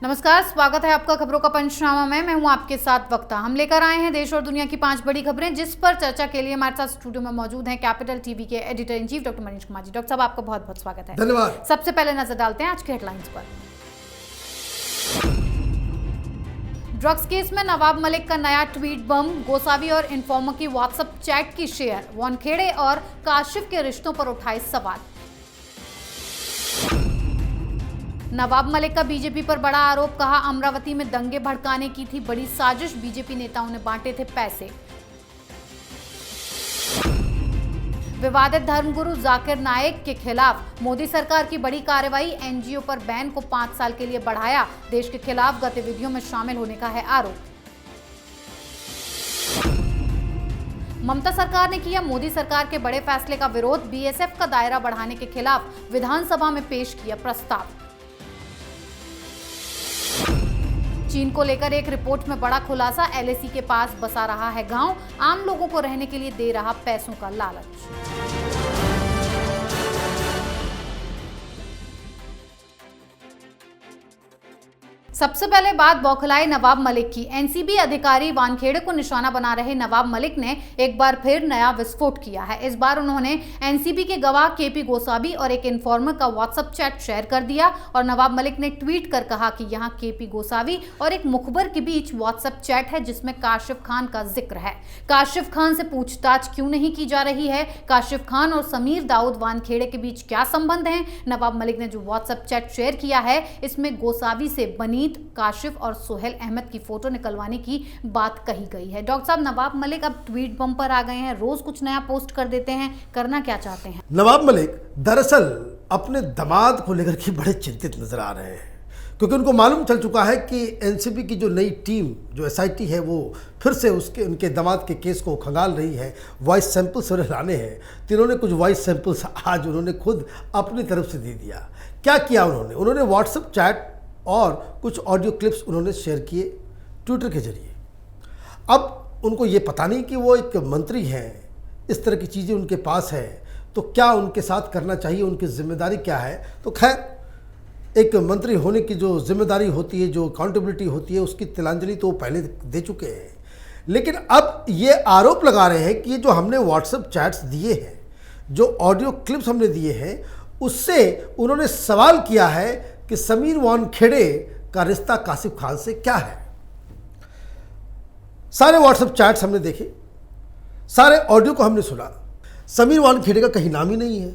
नमस्कार, स्वागत है आपका खबरों का पंचनामा में। मैं हूं आपके साथ वक्ता। हम लेकर आए हैं देश और दुनिया की 5 बड़ी खबरें, जिस पर चर्चा के लिए हमारे साथ स्टूडियो में मौजूद हैं कैपिटल टीवी के editor in chief doctor Manish Kumar ji. Doctor साहब, आपका बहुत बहुत स्वागत है। धन्यवाद। सबसे पहले नजर डालते हैं आज की हेडलाइंस पर। ड्रग्स केस में नवाब मलिक का नया ट्वीट बम, गोसावी और इन्फॉर्मर की व्हाट्सएप चैट की शेयर, वानखेड़े और काशिफ के रिश्तों पर उठाए सवाल। नवाब मलिक का बीजेपी पर बड़ा आरोप, कहा अमरावती में दंगे भड़काने की थी बड़ी साजिश, बीजेपी नेताओं ने बांटे थे पैसे। विवादित धर्मगुरु जाकिर नाइक के खिलाफ मोदी सरकार की बड़ी कार्रवाई, एनजीओ पर बैन को 5 साल के लिए बढ़ाया, देश के खिलाफ गतिविधियों में शामिल होने का है आरोप। ममता सरकार ने किया मोदी सरकार के बड़े फैसले का विरोध, बीएसएफ का दायरा बढ़ाने के खिलाफ विधानसभा में पेश किया प्रस्ताव। चीन को लेकर एक रिपोर्ट में बड़ा खुलासा, एलएसी के पास बसा रहा है गांव, आम लोगों को रहने के लिए दे रहा पैसों का लालच। सबसे पहले बात बौखलाए नवाब मलिक की। एनसीबी अधिकारी वानखेड़े को निशाना बना रहे नवाब मलिक ने एक बार फिर नया विस्फोट किया है। इस बार उन्होंने एनसीबी के गवाह केपी गोसावी और एक इन्फॉर्मर का व्हाट्सएप चैट शेयर कर दिया और नवाब मलिक ने ट्वीट कर कहा कि यहां केपी गोसावी और एक मुखबर के बीच व्हाट्सएप चैट है जिसमें काशिफ खान का जिक्र है। काशिफ खान से पूछताछ क्यों नहीं की जा रही है? काशिफ खान और समीर दाऊद वानखेड़े के बीच क्या संबंध है? नवाब मलिक ने जो व्हाट्सएप चैट शेयर किया है, इसमें गोसावी से बनी काशिफ और सोहेल अहमद की फोटो निकलवाने की बात कही गई है। डॉक्टर साहब, नवाब मलिक अब ट्वीट बम पर आ गए हैं, रोज कुछ नया पोस्ट कर देते हैं, करना क्या चाहते हैं? नवाब मलिक दरअसल अपने दामाद को लेकर के बड़े चिंतित नजर आ रहे हैं, क्योंकि उनको मालूम चल चुका है कि एनसीबी की जो नई टीम जो एसआईटी है वो फिर से उनके दामाद के केस को खंगाल रही है, वॉइस सैंपल्स लाने हैं। तो इन्होंने कुछ वॉइस सैंपल्स आज उन्होंने खुद अपनी तरफ से दे दिया। क्या किया उन्होंने व्हाट्सएप चैट और कुछ ऑडियो क्लिप्स उन्होंने शेयर किए ट्विटर के जरिए। अब उनको ये पता नहीं कि वो एक मंत्री हैं, इस तरह की चीज़ें उनके पास है, तो क्या उनके साथ करना चाहिए, उनकी जिम्मेदारी क्या है? तो खैर, एक मंत्री होने की जो जिम्मेदारी होती है, जो अकाउंटेबिलिटी होती है, उसकी तिलांजलि तो पहले दे चुके हैं। लेकिन अब ये आरोप लगा रहे हैं कि ये जो हमने व्हाट्सएप चैट्स दिए हैं, जो ऑडियो क्लिप्स हमने दिए हैं, उससे उन्होंने सवाल किया है कि समीर वानखेड़े का रिश्ता काशिफ खान से क्या है। सारे व्हाट्सएप चैट्स हमने देखे, सारे ऑडियो को हमने सुना, समीर वानखेड़े का कहीं नाम ही नहीं है।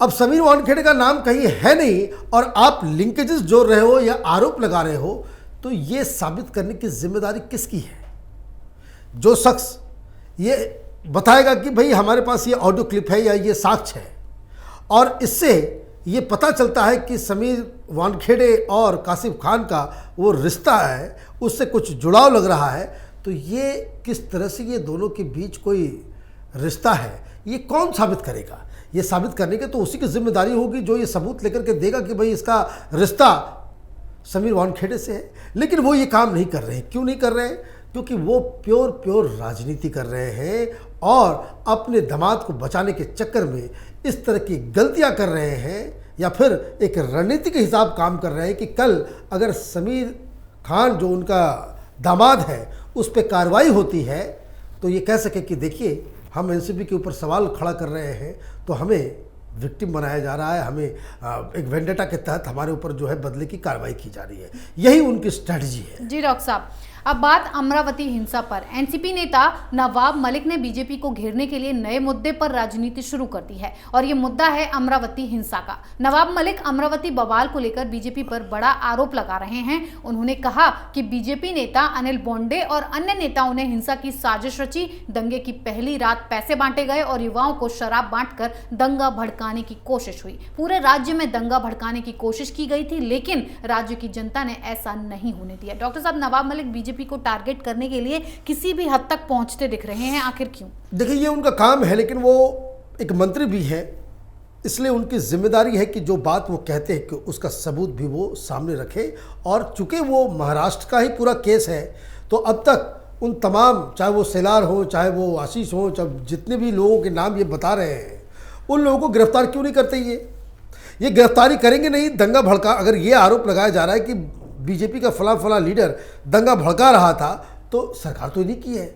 अब समीर वानखेड़े का नाम कहीं है नहीं और आप लिंकेजेस जोड़ रहे हो या आरोप लगा रहे हो, तो ये साबित करने की जिम्मेदारी किसकी है? जो शख्स ये बताएगा कि भाई हमारे पास ये ऑडियो क्लिप है या ये साक्ष्य है, और इससे ये पता चलता है कि समीर वानखेड़े और काशिफ खान का वो रिश्ता है, उससे कुछ जुड़ाव लग रहा है, तो ये किस तरह से ये दोनों के बीच कोई रिश्ता है, ये कौन साबित करेगा? ये साबित करने के तो उसी की जिम्मेदारी होगी जो ये सबूत लेकर के देगा कि भाई इसका रिश्ता समीर वानखेड़े से है। लेकिन वो ये काम नहीं कर रहे हैं। क्यों नहीं कर रहे हैं? क्योंकि वो प्योर राजनीति कर रहे हैं और अपने दामाद को बचाने के चक्कर में इस तरह की गलतियां कर रहे हैं, या फिर एक रणनीति के हिसाब काम कर रहे हैं कि कल अगर समीर खान जो उनका दामाद है उस पर कार्रवाई होती है तो ये कह सके कि देखिए हम एनसीबी के ऊपर सवाल खड़ा कर रहे हैं, तो हमें विक्टिम बनाया जा रहा है, हमें एक वेंडेटा के तहत हमारे ऊपर जो है बदले की कार्रवाई की जा रही है। यही उनकी स्ट्रेटजी है। जी डॉक्टर साहब, अब बात अमरावती हिंसा पर। एनसीपी नेता नवाब मलिक ने बीजेपी को घेरने के लिए नए मुद्दे पर राजनीति शुरू कर दी है और ये मुद्दा है अमरावती हिंसा का। नवाब मलिक अमरावती बवाल को लेकर बीजेपी पर बड़ा आरोप लगा रहे हैं। उन्होंने कहा कि बीजेपी नेता अनिल बोंडे और अन्य नेताओं ने हिंसा की साजिश रची, दंगे की पहली रात पैसे बांटे गए और युवाओं को शराब बांटकर दंगा भड़काने की कोशिश हुई। पूरे राज्य में दंगा भड़काने की कोशिश की गई थी, लेकिन राज्य की जनता ने ऐसा नहीं होने दिया। डॉक्टर साहब, नवाब मलिक बीजेपी को टारगेट करने के लिए किसी भी हद तक पहुंचते दिख रहे हैं, आखिर क्यों? देखिए, ये उनका काम है, लेकिन वो एक मंत्री भी है, इसलिए उनकी जिम्मेदारी है कि जो बात वो कहते हैं कि उसका सबूत भी वो सामने रखे। और चूंकि वो महाराष्ट्र का ही पूरा केस है, तो अब तक उन तमाम, चाहे वो सेलार हो, चाहे वो आशीष हो, चाहे जितने भी लोगों के नाम ये बता रहे हैं, उन लोगों को गिरफ्तार क्यों नहीं करते? ये गिरफ्तारी करेंगे नहीं, दंगा भड़का। अगर ये आरोप लगाया जा रहा है कि बीजेपी का फला फला लीडर दंगा भड़का रहा था, तो सरकार तो नहीं की है,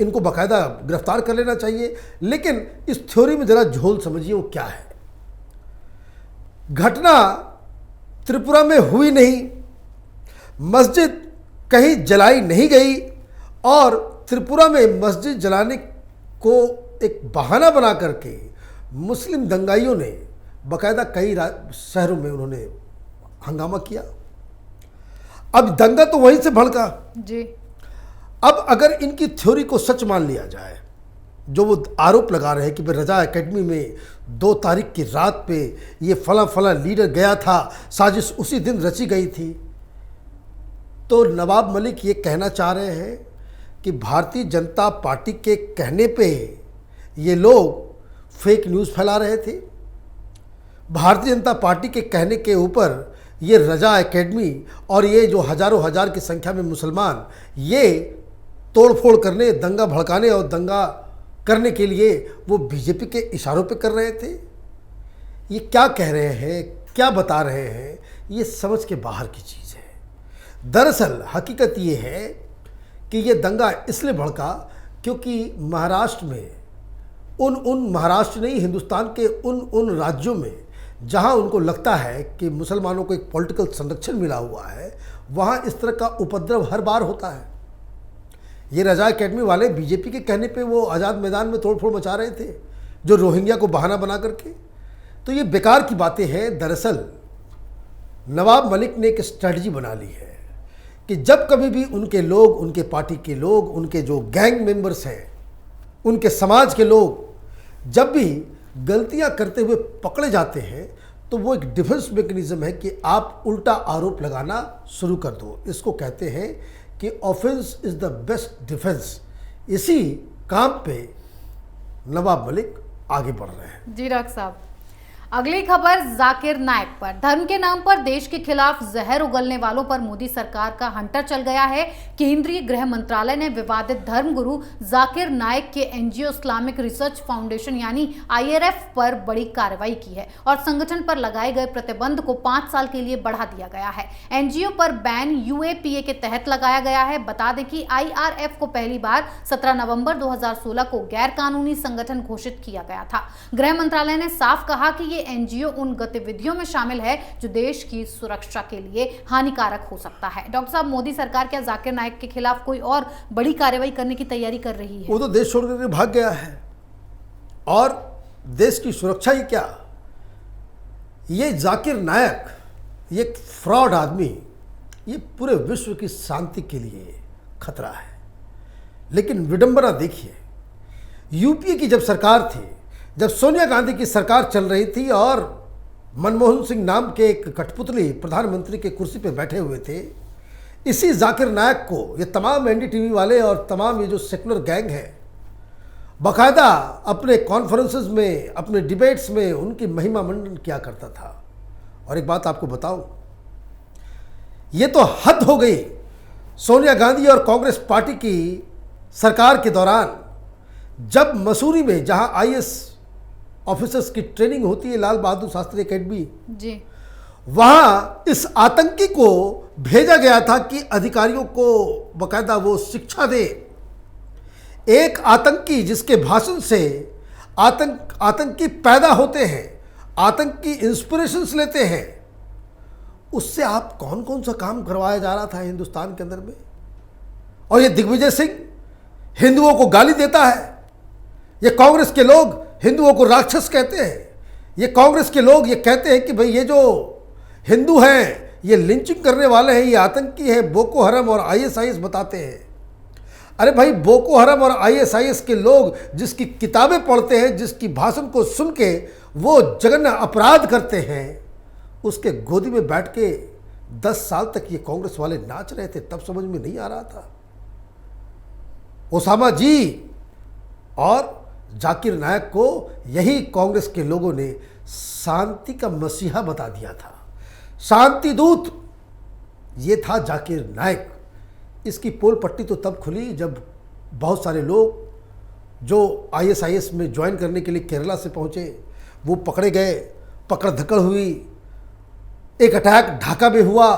इनको बाकायदा गिरफ्तार कर लेना चाहिए। लेकिन इस थ्योरी में ज़रा झोल समझिए वो क्या है। घटना त्रिपुरा में हुई नहीं, मस्जिद कहीं जलाई नहीं गई, और त्रिपुरा में मस्जिद जलाने को एक बहाना बना करके मुस्लिम दंगाइयों ने बाकायदा कई शहरों में उन्होंने हंगामा किया। अब दंगा तो वहीं से भड़का जी। अब अगर इनकी थ्योरी को सच मान लिया जाए, जो वो आरोप लगा रहे हैं कि रजा एकेडमी में 2 तारीख की रात पे ये फला फला लीडर गया था, साजिश उसी दिन रची गई थी, तो नवाब मलिक ये कहना चाह रहे हैं कि भारतीय जनता पार्टी के कहने पे ये लोग फेक न्यूज़ फैला रहे थे। भारतीय जनता पार्टी के कहने के ऊपर ये रजा एकेडमी और ये जो हज़ारों हज़ार की संख्या में मुसलमान ये तोड़फोड़ करने, दंगा भड़काने और दंगा करने के लिए वो बीजेपी के इशारों पे कर रहे थे। ये क्या कह रहे हैं, क्या बता रहे हैं, ये समझ के बाहर की चीज़ है। दरअसल हकीकत ये है कि ये दंगा इसलिए भड़का क्योंकि महाराष्ट्र में महाराष्ट्र नहीं, हिंदुस्तान के उन राज्यों में जहां उनको लगता है कि मुसलमानों को एक पॉलिटिकल संरक्षण मिला हुआ है, वहां इस तरह का उपद्रव हर बार होता है। ये रजा एकेडमी वाले बीजेपी के कहने पे वो आज़ाद मैदान में तोड़फोड़ मचा रहे थे, जो रोहिंग्या को बहाना बना करके। तो ये बेकार की बातें हैं। दरअसल नवाब मलिक ने एक स्ट्रेटजी बना ली है कि जब कभी भी उनके लोग, उनके पार्टी के लोग, उनके जो गैंग मेंबर्स हैं, उनके समाज के लोग जब भी गलतियां करते हुए पकड़े जाते हैं, तो वो एक डिफेंस मैकेनिज्म है कि आप उल्टा आरोप लगाना शुरू कर दो। इसको कहते हैं कि offence is the best defence. इसी काम पे नवाब मलिक आगे बढ़ रहे हैं। जी डॉक्टर साहब, अगली खबर जाकिर नायक पर। धर्म के नाम पर देश के खिलाफ जहर उगलने वालों पर मोदी सरकार का हंटर चल गया है। केंद्रीय गृह मंत्रालय ने विवादित धर्मगुरु जाकिर नायक के एनजीओ इस्लामिक रिसर्च फाउंडेशन यानी IRF पर बड़ी कार्रवाई की है और संगठन पर लगाए गए प्रतिबंध को 5 साल के लिए बढ़ा दिया गया है। एनजीओ पर बैन UAPA के तहत लगाया गया है। बता दें कि IRF को पहली बार 17 नवंबर 2016 को गैर कानूनी संगठन घोषित किया गया था। गृह मंत्रालय ने साफ कहा कि एनजीओ उन गतिविधियों में शामिल है जो देश की सुरक्षा के लिए हानिकारक हो सकता है। डॉक्टर साहब, मोदी सरकार क्या जाकिर नायक के खिलाफ कोई और बड़ी कार्रवाई करने की तैयारी कर रही है? वो तो देश छोड़ कर भाग गया है, और देश की सुरक्षा ही क्या, ये जाकिर नायक, ये फ्रॉड आदमी, ये पूरे विश्व की शांति के लिए खतरा है। लेकिन विडंबना देखिए, यूपीए की जब सरकार थी, जब सोनिया गांधी की सरकार चल रही थी और मनमोहन सिंह नाम के एक कठपुतली प्रधानमंत्री के कुर्सी पे बैठे हुए थे, इसी जाकिर नायक को ये तमाम NDTV वाले और तमाम ये जो सेकुलर गैंग है बाकायदा अपने कॉन्फ्रेंसेस में, अपने डिबेट्स में उनकी महिमा मंडन किया करता था। और एक बात आपको बताऊं, ये तो हद हो गई। सोनिया गांधी और कांग्रेस पार्टी की सरकार के दौरान जब मसूरी में, जहां IAS ऑफिसर्स की ट्रेनिंग होती है, लाल बहादुर शास्त्री एकेडमी जी, वहां इस आतंकी को भेजा गया था कि अधिकारियों को बकायदा वो शिक्षा दे। एक आतंकी जिसके भाषण से आतंकी पैदा होते हैं, आतंकी इंस्पिरेशंस लेते हैं, उससे आप कौन कौन सा काम करवाया जा रहा था हिंदुस्तान के अंदर में। और ये दिग्विजय सिंह हिंदुओं को गाली देता है। ये कांग्रेस के लोग हिंदुओं को राक्षस कहते हैं। ये कांग्रेस के लोग ये कहते हैं कि भाई ये जो हिंदू हैं ये लिंचिंग करने वाले हैं, ये आतंकी हैं, बोको हरम और ISIS बताते हैं। अरे भाई, बोको हरम और ISIS के लोग जिसकी किताबें पढ़ते हैं, जिसकी भाषण को सुन के वो जघन्य अपराध करते हैं, उसके गोदी में बैठ के 10 साल तक ये कांग्रेस वाले नाच रहे थे, तब समझ में नहीं आ रहा था। ओसामा जी और जाकिर नायक को यही कांग्रेस के लोगों ने शांति का मसीहा बता दिया था, शांति दूत। ये था जाकिर नायक। इसकी पोल पट्टी तो तब खुली जब बहुत सारे लोग जो ISIS में ज्वाइन करने के लिए केरला से पहुंचे, वो पकड़े गए, पकड़ धकड़ हुई, एक अटैक ढाका में हुआ,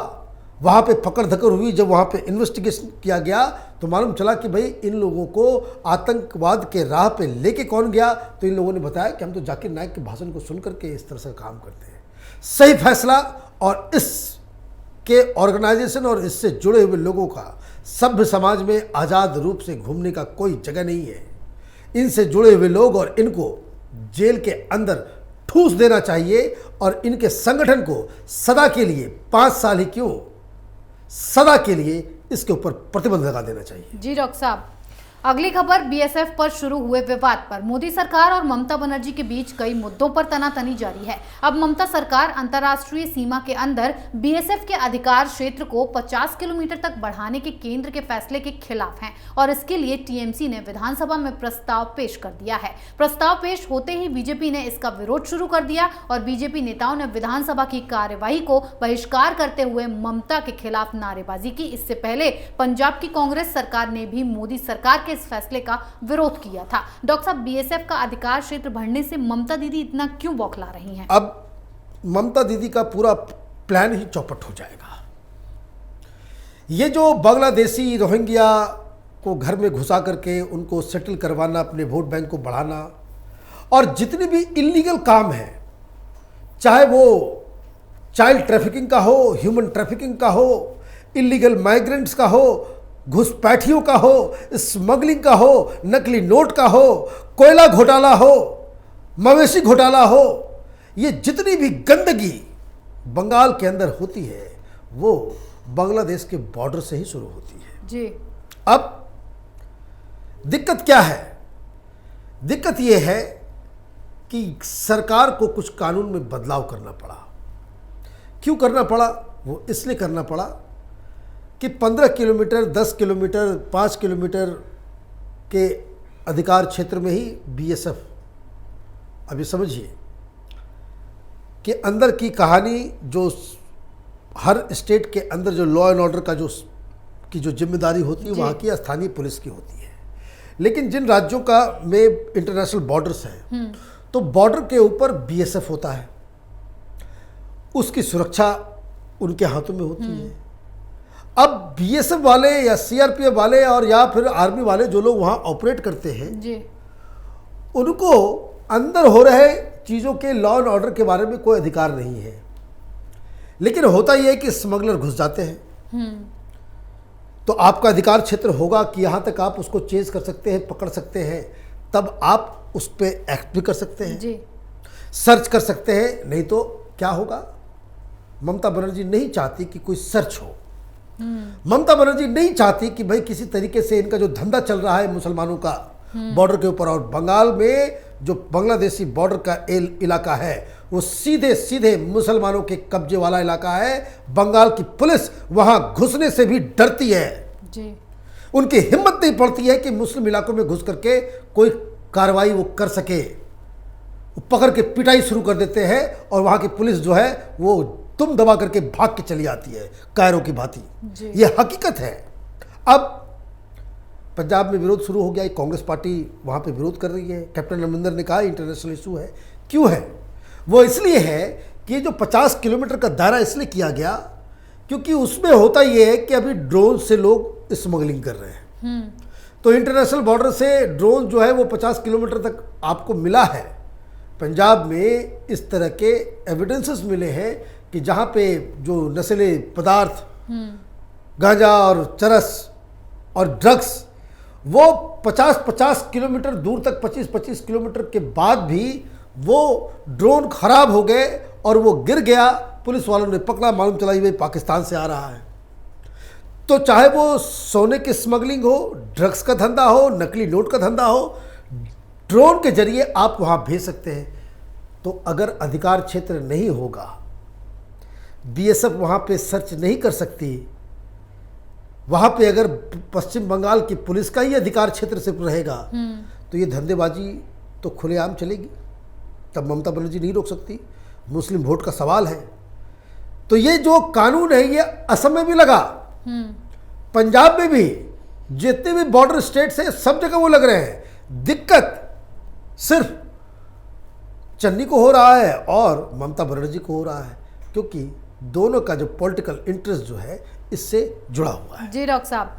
वहाँ पे पकड़ धकड़ हुई, जब वहाँ पे इन्वेस्टिगेशन किया गया तो मालूम चला कि भाई इन लोगों को आतंकवाद के राह पे लेके कौन गया, तो इन लोगों ने बताया कि हम तो जाकिर नाइक के भाषण को सुन करके इस तरह से काम करते हैं। सही फैसला, और इसके ऑर्गेनाइजेशन और इससे जुड़े हुए लोगों का सभ्य समाज में आज़ाद रूप से घूमने का कोई जगह नहीं है। इनसे जुड़े हुए लोग और इनको जेल के अंदर ठूस देना चाहिए और इनके संगठन को सदा के लिए, 5 साल ही क्यों, सदा के लिए इसके ऊपर प्रतिबंध लगा देना चाहिए। जी डॉक्टर साहब, अगली खबर बीएसएफ पर शुरू हुए विवाद पर। मोदी सरकार और ममता बनर्जी के बीच कई मुद्दों पर तनातनी जारी है। अब ममता सरकार अंतर्राष्ट्रीय सीमा के अंदर बीएसएफ के अधिकार क्षेत्र को 50 किलोमीटर तक बढ़ाने के केंद्र के फैसले के खिलाफ हैं और इसके लिए टीएमसी ने विधानसभा में प्रस्ताव पेश कर दिया है। प्रस्ताव पेश होते ही बीजेपी ने इसका विरोध शुरू कर दिया और बीजेपी नेताओं ने विधानसभा की कार्यवाही को बहिष्कार करते हुए ममता के खिलाफ नारेबाजी की। इससे पहले पंजाब की कांग्रेस सरकार ने भी मोदी सरकार इस फैसले का विरोध किया था। डॉक्टर साहब, बीएसएफ का अधिकार क्षेत्र बढ़ने से ममता दीदी इतना क्यों बौखला रही हैं? अब ममता दीदी का पूरा प्लान ही चौपट हो जाएगा। ये जो बांग्लादेशी रोहिंग्या को घर में घुसा करके उनको सेटल करवाना, अपने वोट बैंक को बढ़ाना, और जितने भी इलीगल काम है, चाहे वो चाइल्ड ट्रैफिकिंग का हो, ह्यूमन ट्रैफिकिंग का हो, इलीगल माइग्रेंट्स का हो, घुसपैठियों का हो, स्मगलिंग का हो, नकली नोट का हो, कोयला घोटाला हो, मवेशी घोटाला हो, ये जितनी भी गंदगी बंगाल के अंदर होती है वो बांग्लादेश के बॉर्डर से ही शुरू होती है। जी। अब दिक्कत क्या है? दिक्कत ये है कि सरकार को कुछ कानून में बदलाव करना पड़ा। क्यों करना पड़ा? वो इसलिए करना पड़ा कि 15 किलोमीटर, 10 किलोमीटर, 5 किलोमीटर के अधिकार क्षेत्र में ही बीएसएफ, अभी समझिए कि अंदर की कहानी, जो हर स्टेट के अंदर जो लॉ एंड ऑर्डर का की जो जिम्मेदारी होती है वहाँ की स्थानीय पुलिस की होती है। लेकिन जिन राज्यों का में इंटरनेशनल बॉर्डर्स हैं तो बॉर्डर के ऊपर बीएसएफ होता है, उसकी सुरक्षा उनके हाथों में होती है। अब बीएसएफ वाले या सीआरपीएफ वाले और या फिर आर्मी वाले जो लोग वहाँ ऑपरेट करते हैं जी, उनको अंदर हो रहे चीज़ों के लॉ एंड ऑर्डर के बारे में कोई अधिकार नहीं है। लेकिन होता यह है कि स्मगलर घुस जाते हैं तो आपका अधिकार क्षेत्र होगा कि यहाँ तक आप उसको चेज कर सकते हैं, पकड़ सकते हैं, तब आप उस पर एक्ट भी कर सकते हैं जी, सर्च कर सकते हैं। नहीं तो क्या होगा? ममता बनर्जी नहीं चाहती कि कोई सर्च हो। ममता बनर्जी नहीं चाहती कि भाई किसी तरीके से इनका जो धंधा चल रहा है मुसलमानों का बॉर्डर के ऊपर, और बंगाल में जो बांग्लादेशी बॉर्डर का इलाका है वो सीधे सीधे मुसलमानों के कब्जे वाला इलाका है। बंगाल की पुलिस वहां घुसने से भी डरती है जी। उनकी हिम्मत नहीं पड़ती है कि मुस्लिम इलाकों में घुस करके कोई कार्रवाई वो कर सके। वो पकड़ के पिटाई शुरू कर देते हैं और वहां की पुलिस जो है वो तुम दबा करके भाग के चली आती है कायरों की भांति। ये हकीकत है। अब पंजाब में विरोध शुरू हो गया, कांग्रेस पार्टी वहां पे विरोध कर रही है। कैप्टन अमरिंदर ने कहा इंटरनेशनल इशू है। क्यों है? वो इसलिए है कि जो 50 किलोमीटर का दायरा इसलिए किया गया क्योंकि उसमें होता ये है कि अभी ड्रोन से लोग स्मगलिंग कर रहे हैं। तो इंटरनेशनल बॉर्डर से ड्रोन जो है वो 50 किलोमीटर तक आपको मिला है। पंजाब में इस तरह के एविडेंसेस मिले हैं कि जहाँ पे जो नशीले पदार्थ, गांजा और चरस और ड्रग्स, वो 50-50 किलोमीटर दूर तक, 25-25 किलोमीटर के बाद भी वो ड्रोन खराब हो गए और वो गिर गया। पुलिस वालों ने पकड़ा, मालूम चला ये पाकिस्तान से आ रहा है। तो चाहे वो सोने की स्मगलिंग हो, ड्रग्स का धंधा हो, नकली नोट का धंधा हो, ड्रोन के जरिए आप वहां भेज सकते हैं। तो अगर अधिकार क्षेत्र नहीं होगा, बीएसएफ वहां पे सर्च नहीं कर सकती, वहां पे अगर पश्चिम बंगाल की पुलिस का ही अधिकार क्षेत्र से रहेगा तो ये धंधेबाजी तो खुलेआम चलेगी। तब ममता बनर्जी नहीं रोक सकती। मुस्लिम वोट का सवाल है। तो ये जो कानून है ये असम में भी लगा, पंजाब में भी, जितने भी बॉर्डर स्टेट्स हैं सब जगह वो लग रहे हैं। दिक्कत सिर्फ चन्नी को हो रहा है और ममता बनर्जी को हो रहा है क्योंकि दोनों का जो पॉलिटिकल इंटरेस्ट जो है इससे जुड़ा हुआ है। जी डॉक्टर साहब,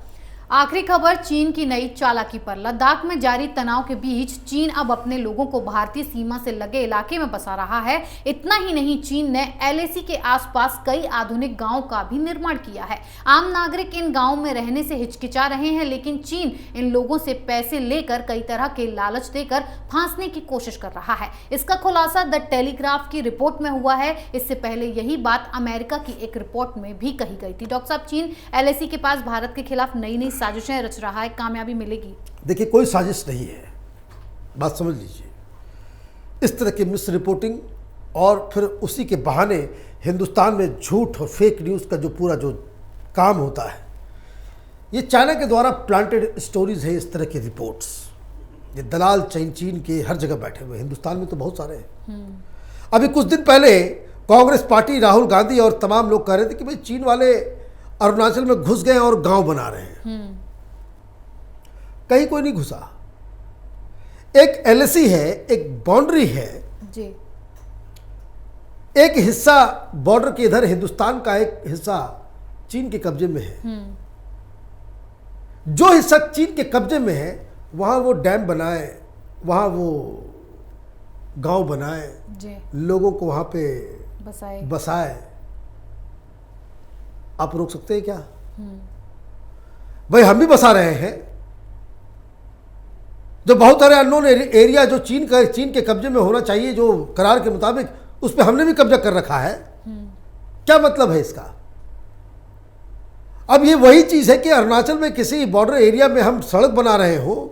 आखिरी खबर चीन की नई चालाकी पर। लद्दाख में जारी तनाव के बीच चीन अब अपने लोगों को भारतीय सीमा से लगे इलाके में बसा रहा है। इतना ही नहीं, चीन ने LAC के आसपास कई आधुनिक गांवों का भी निर्माण किया है। आम नागरिक इन गांवों में रहने से हिचकिचा रहे हैं, लेकिन चीन इन लोगों से पैसे लेकर कई तरह के लालच देकर फांसने की कोशिश कर रहा है। इसका खुलासा द टेलीग्राफ की रिपोर्ट में हुआ है। इससे पहले यही बात अमेरिका की एक रिपोर्ट में भी कही गई थी। डॉक्टर साहब, चीन LAC के पास भारत के खिलाफ नई नई साजिशें रच रहा है, कामयाबी मिलेगी? देखिए, कोई साजिश नहीं है, बात समझ लीजिए। इस तरह की मिस रिपोर्टिंग और फिर उसी के बहाने हिंदुस्तान में झूठ और फेक न्यूज़ का जो पूरा जो काम होता है, ये चाइना के द्वारा प्लांटेड स्टोरीज है। इस तरह की रिपोर्ट्स, ये दलाल चीन के हर जगह बैठे हुए, हिंदुस्तान में तो बहुत सारे हैं। अभी कुछ दिन पहले कांग्रेस पार्टी, राहुल गांधी और तमाम लोग कह रहे थे कि भाई चीन वाले अरुणाचल में घुस गए और गांव बना रहे हैं। कहीं कोई नहीं घुसा। एक LAC है, एक बाउंड्री है जी। एक हिस्सा बॉर्डर के इधर हिंदुस्तान का, एक हिस्सा चीन के कब्जे में है। जो हिस्सा चीन के कब्जे में है वहां वो डैम बनाए, वहां वो गांव बनाए, लोगों को वहां पे बसाए। आप रोक सकते हैं क्या? भाई, हम भी बसा रहे हैं। जो बहुत सारे अननोन एरिया जो चीन के कब्जे में होना चाहिए, जो करार के मुताबिक, उस पर हमने भी कब्जा कर रखा है। क्या मतलब है इसका? अब ये वही चीज है कि अरुणाचल में किसी बॉर्डर एरिया में हम सड़क बना रहे हो,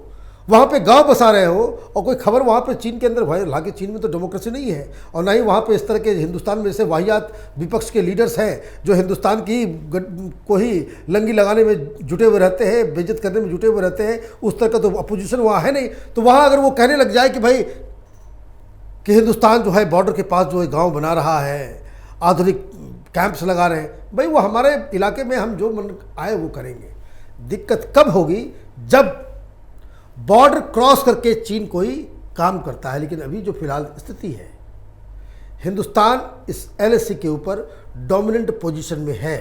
वहां पे गांव बसा रहे हो, और कोई खबर वहां पे चीन के अंदर, भाई हालांकि चीन में तो डेमोक्रेसी नहीं है, और ना ही वहां पे इस तरह के हिंदुस्तान में जैसे वाहियात विपक्ष के लीडर्स हैं जो हिंदुस्तान की को ही लंगी लगाने में जुटे हुए रहते हैं, बेइज्जत करने में जुटे हुए रहते हैं। उस तरह का तो अपोजिशन वहाँ है नहीं। तो वहाँ अगर वो कहने लग जाए कि भाई कि हिंदुस्तान जो है बॉर्डर के पास जो है गाँव बना रहा है, आधुनिक कैंप्स लगा रहे हैं, भाई वो हमारे इलाके में हम जो मन आए वो करेंगे। दिक्कत कब होगी? जब बॉर्डर क्रॉस करके चीन कोई काम करता है। लेकिन अभी जो फिलहाल स्थिति है, हिंदुस्तान इस LAC के ऊपर डोमिनेंट पोजीशन में है।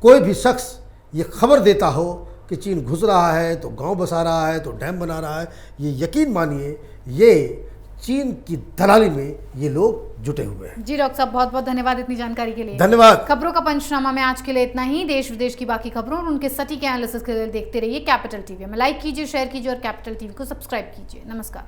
कोई भी शख्स ये खबर देता हो कि चीन घुस रहा है, तो गांव बसा रहा है, तो डैम बना रहा है, ये यकीन मानिए ये चीन की दलाली में ये लोग जुटे हुए हैं। जी डॉक्टर साहब, बहुत बहुत धन्यवाद इतनी जानकारी के लिए। धन्यवाद। खबरों का पंचनामा में आज के लिए इतना ही। देश विदेश की बाकी खबरों और उनके सटीक एनालिसिस के लिए देखते रहिए कैपिटल टीवी में। लाइक कीजिए, शेयर कीजिए और कैपिटल टीवी को सब्सक्राइब कीजिए। नमस्कार।